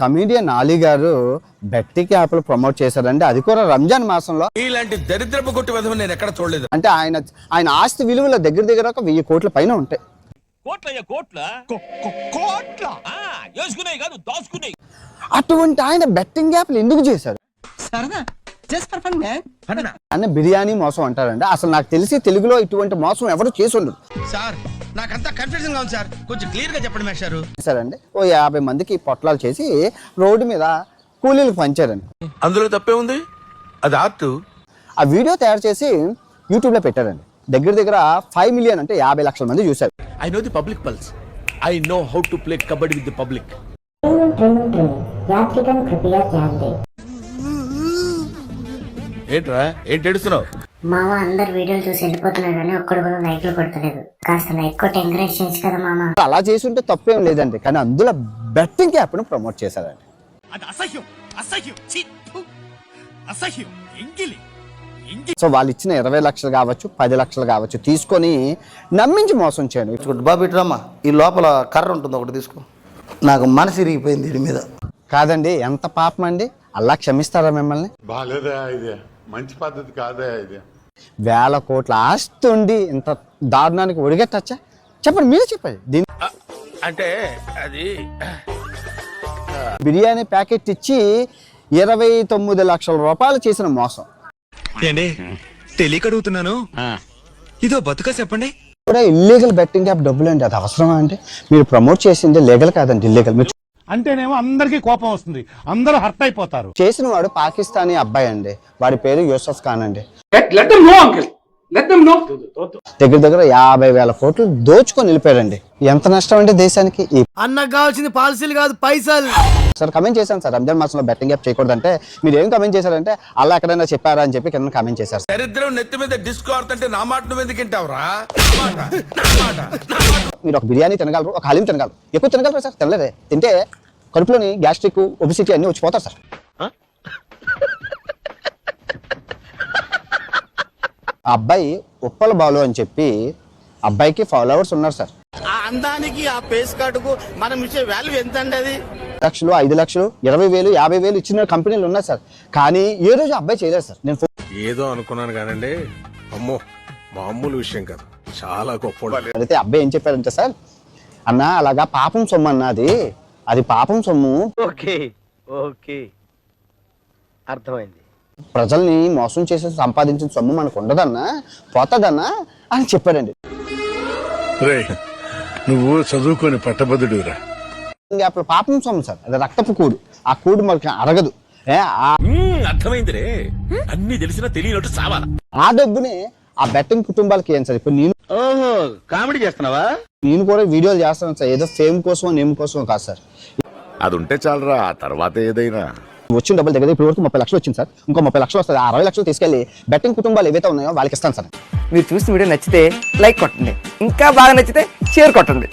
Comedian Ali గారు betting యాప్లు promote చేశారండి, అది కూడా రంజాన్ మాసంలో. ఇలాంటి దరిద్రపు కొట్టి విధం నేను ఎక్కడ చూడలేదు. అంటే ఆయన ఆస్తి విలువల దగ్గర ఒక 1000 కోట్ల పైన ఉంటాయి. అటువంటి ఆయన బెట్టింగ్ యాప్లు ఎందుకు చేశారు? అన్న బిర్యానీ మోసం అంటారండి. అసలు నాకు తెలిసి తెలుగులో ఇటువంటి మోసం ఎవరు చేసి ఉండరు సార్. నాకంతా కన్ఫ్యూజన్ గా ఉంది సార్, కొంచెం క్లియర్ గా చెప్పండి మేస్టారు. సరండి, ఓ 50 మందికి పొట్లాలు చేసి రోడ్డు మీద కూలీలకు పంచారండి. అందులో తప్పే ఉంది, అది ఆర్ట్. ఆ వీడియో తయారు చేసి యూట్యూబ్ లో పెట్టారండి. దగ్గర 5 మిలియన్ అంటే 50 లక్షల మంది చూశారు. I know the public pulse, I know how to play kabaddi with the public. ఏంట్రా ఏంటి ఏడుస్తున్నావు? మామ అందరు వీడియోలు చూసి వెళ్ళిపోతున్నారు కానీ ఒక్కడు కూడా లైక్లు కొడతలేదు. కాస్త లైక్ కొట్టి ఎంకరేజ్ చేయొచ్చు కదా మామ. అలా చేసి ఉంటే తప్పేం లేదండి, కానీ అందులో బెట్టింగ్ యాప్ ను ప్రమోట్ చేశారండి. సో వాళ్ళు ఇచ్చిన 20 లక్షలు కావచ్చు, 10 లక్షలు కావచ్చు తీసుకొని నమ్మించి మోసం చేయండి. బాబు ఇట్రమ్మా, ఈ లోపల కర్ర ఉంటుంది ఒకటి తీసుకో. నాకు మనసు ఇరిగిపోయింది దీని మీద. కాదండి, ఎంత పాపం అండి, అల్లా క్షమిస్తారా మిమ్మల్ని? బాలేదా ఇది? మంచి పద్ధతి కాదా ఇది? 1000 కోట్ల ఆస్తి ఉండి ఇంత దారుణానికి ఒడిగట్టచ్చా? చెప్పండి, మీరు చెప్పండి. దీని అంటే అది బిర్యానీ ప్యాకెట్ ఇచ్చి 29 లక్షల రూపాయలు చేసిన మోసం. ఏండి తెలియక అడుగుతున్నాను, ఇదో బతుక చెప్పండి. కూడా ఇల్లీగల్ బెట్టింగ్ యాప్ డబ్బులు అండి, అది అవసరమా? అంటే మీరు ప్రమోట్ చేసింది లీగల్ కాదండి, ఇల్లీగల్. మీరు అంటేనేమో అందరికీ కోపం వస్తుంది, అందరూ హర్ట్ అయిపోతారు. చేసిన వాడు పాకిస్తానీ అబ్బాయి అండి, వాడి పేరు యూసఫ్ ఖాన్ అండి. దగ్గర 50,000 కోట్లు దోచుకొని వెళ్ళిపోయారండి. ఎంత నష్టం అంటే దేశానికి. అన్నకు కావాల్సింది పాలసీలు కాదు, పైసలు. సార్ కమెంట్ చేశాను సార్, రంజాన్ మాసంలో బెట్టింగ్ యాప్ చేయకూడదంటే మీరు ఏం కమెంట్ చేశారంటే అలా ఎక్కడైనా చెప్పారా అని చెప్పి కింద కమెంట్ చేశారు. దరిద్రం నెత్తి మీద డిస్కో ఆడుతుంటే నా మాట నువ్వు ఎందుకు వింటావురా? మీరు ఒక బిర్యానీ తినగలరు, ఒక హలీం తినగలరు, ఎక్కువ తినగలరు సార్. తినలేదే, తింటే కడుపులోని గ్యాస్ట్రిక్, ఒబిసిటీ అన్ని వచ్చిపోతారు సార్. ఆ అబ్బాయి ఉప్పల బాలు అని చెప్పి అబ్బాయికి ఫాలోవర్స్ ఉన్నారు సార్. ఆ అందానికి ఆ ఫేస్ కార్డుకు మనం ఇచ్చే వాల్యూ ఎంత అండి? అది 1 లక్షలు, 5 లక్షలు, 20,000, 50,000 ఇచ్చిన కంపెనీలు ఉన్నాయి సార్. కానీ ఏ రోజు అబ్బాయి చేయలేదు సార్. నేను ఏదో అనుకున్నాను కానండి, అమ్మో మామూలు విషయం కాదు, చాలా గొప్ప. అయితే అబ్బాయి ఏం చెప్పారంటే సార్, అన్న అలాగా పాపం సొమ్ము అన్నది, అది పాపం సొమ్ము. ఓకే అర్థమైంది. ప్రజల్ని మోసం చేసి సంపాదించిన సొమ్ము మనకు ఉండదన్నా, పోతదన్నా అని చెప్పారండి. నువ్వు చదువుకొని పట్టభద్రుడురా. అప్పుడు పాపం సొమ్ము సార్, అది రక్తపు కూడు. ఆ కూడు మనకి అరగదు. అర్థమైందిరే, అన్ని తెలిసినా తెలియనట్టు సావాలా. ఆ డబ్బుని ఆ బెట్టింగ్ కుటుంబాలకి ఏం సార్. ఇప్పుడు కామెడీ చేస్తున్నావా? నేను కూడా వీడియోలు చేస్తాను సార్, ఏదో ఫేమ్ కోసం నేమ్ కోసం కాదు సార్. అది ఉంటే చాలరా, ఆ తర్వాత ఏదైనా. వచ్చిన డబ్బులు దగ్గర ఇప్పుడు వరకు 30 లక్షలు వచ్చింది సార్. ఇంకో 30 లక్షలు వస్తుంది. 60 లక్షలు తీసుకెళ్లి బెట్టింగ్ కుటుంబాలు ఏవైతే ఉన్నాయో వాళ్ళకి ఇస్తాను సార్. మీరు చూసిన వీడియో నచ్చితే లైక్ కొట్టండి, ఇంకా బాగా నచ్చితే షేర్ కొట్టండి.